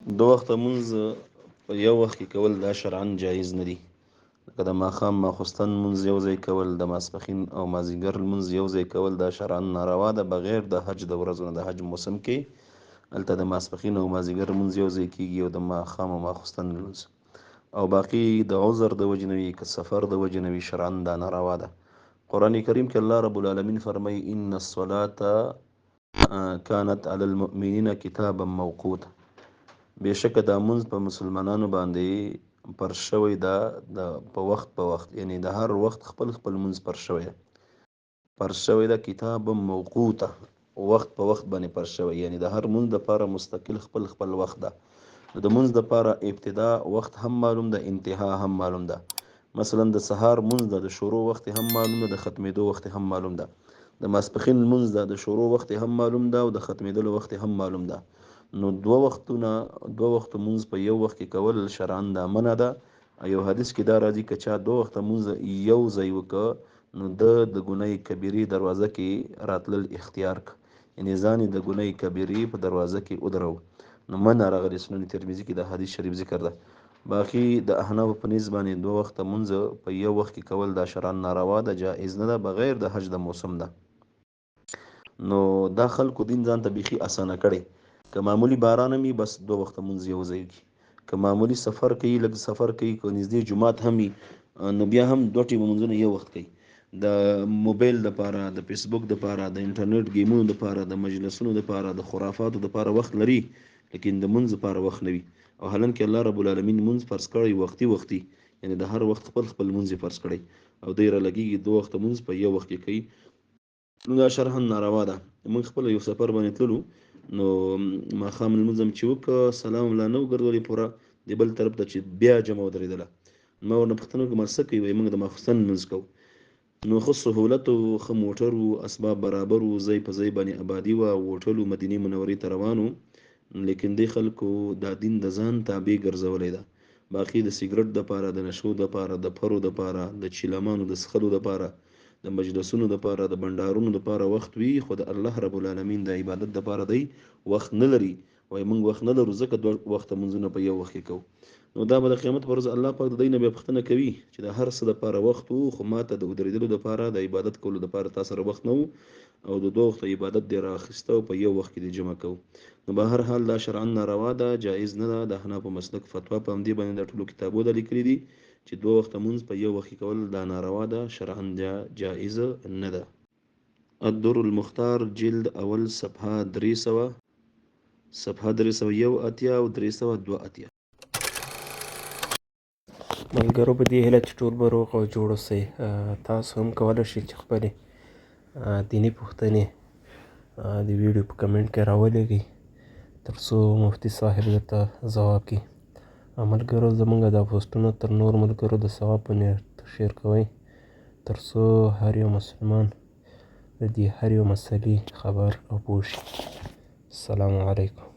دو وخته مونځ په یو وخت کې کول دا شرعاً جایز نه دي. لکه د ماښام ماخوستن مونځ یو ځای کول، د ماسپښین او مازدیګر مونځ یو ځای کول دا شرعاً ناروا ده، بغیر د حج د ورځو نه. د حج موسم کې هلته د ماسپښین او مازدیګر مونځ یو ځای کیږي او د ماښام او ماخوستن مونځ، او باقي د عذر د وجې نه وي که سفر د وجې نه وي شرعاً دا ناروا ده. قرآن کریم کې الله رب العالمین فرمایي ان الصلاة كانت على المؤمنین کتابا موقوتا، بېشکه دا مونځ په مسلمانانو باندې پر شوی دا په وخت یعنی د هر وخت خپل مونځ پر شوی دا کتاب موقوته، وخت په وخت باندې پر شوی، یعنی د هر مونځ دپاره مستقل خپل وخت ده. د مونځ دپاره ابتدا وخت هم معلوم ده، انتها هم معلوم ده. مثلا د سهار مونځ ده، د شروع وخت هم معلوم ده، د ختمېدو وخت هم معلوم ده. د ماسپښین مونځ ده، د شروع وخت هم معلوم ده او د ختمېدلو وخت هم معلوم ده. نو دوه وخته مونځ په یو وخت کې کول شرعاً دا منع ده. یو حدیث کې دا راځي که چا دوه وخته مونځ یو ځای وکړه نو د ګناه کبیرې دروازه کې راتلل اختیار ک، یعنی ځان د ګناه کبیرې په دروازه کې ودرو. نو منع راغلی سنن ترمذي کې دا حدیث شریف ذکر ده. باقي د احناف په نسبت باندې دوه وخته مونځ په یو وخت کې کول دا شرعاً ناروا ده، جایز نه ده، بغیر د حج د موسم ده. نو دا خلکو دین ځان ته بیخي اسانه کړي. که معمولی باران هم وي بس دوه وخته مونځ یو ځای کی، که معمولی سفر کوي لږ سفر کوي، که نږدې جمعات هم وي نو بیا هم دوه ټیمه مونځونه یو وخت کوي. د موبایل دپاره، د فیسبوک دپاره، د انټرنیټ گیمونو دپاره، د مجلسونو دپاره، د خرافاتو دپاره وخت لري، لیکن د مونځ دپاره وخت نه وي. او حالانکه الله رب العالمین مونځ فرض کړی وختي، یعنی د هر وخت خپل مونځ فرض کړی، او دی را لګیږي دوه وخته مونځ په یو وخت کې کوي. نو دا شرعاً ناروا ده. موږ خپل یو سفر باندې تللو، نو ماښام لمونځ هم چې وکړه، سلام لا نه وګرځولې پوره، د بل طرف ته چې بیا جمع ودرېدله، ما ورنه پوښتنه وکړه ما څه کوي؟ وایي موږ د ماخوستن لمونځ کوو. نو ښه سهولت و، ښه موټر و، اسباب برابر و، ځای په ځای باندې آبادي وه، هوټل و، مدینې منورې ته روان و، لیکن دې خلکو دا دین د ځان تابع ګرځولی ده. باقي د سګرټ دپاره، د نشو دپاره، د پرو دپاره، د چیلمانو د څښلو دپاره، د مجلسونو دپاره، د بنډارونو دپاره وخت وي، خو د الله رب العالمین د عبادت دپاره دی وخت نه لري. وایي موږ وخت نه لرو ځکه دوه وخته مونځونه په یو وخت کې کوو. نو دا به د قیامت پر ورځ الله پاک د دی نه بیا پوښتنه کوي چې د هر څه دپاره وخت و، خو ما ته د ودرېدلو دپاره، د عبادت کولو دپاره تا سره وخت نه و، او د دوه وخته عبادت دې رااخیسته او په یو وخت کې دې جمع کوو. نو به هر حال دا شرعاً ناروا ده، جایز نه ده. د احنافو مسلک فتوا په همدې باندې د ټولو کتابونو لیکلي دي چې دوه وخته مونځ په یو وخت کې کول دا ناروا ده، شرعاً جایز نه ده. الدر المختار جلد اول صفحه 300 301 او 302. ملګرو په دې هیله چې ټول به روغ او جوړ اوسئ. تاسو هم کولی شئ چې خپلې دیني پوښتنې د ویډیو په کمنټ کې راولېږئ تر څو مفتي صاحب درته ځواب کړي. ملګرو زموږ دا پوسټونه تر نور ملګرو د ثواب په نیت شیر کوئ تر څو هر یو مسلمان د دې هر یو مسلې خبر او پوه شي. السلام علیکم.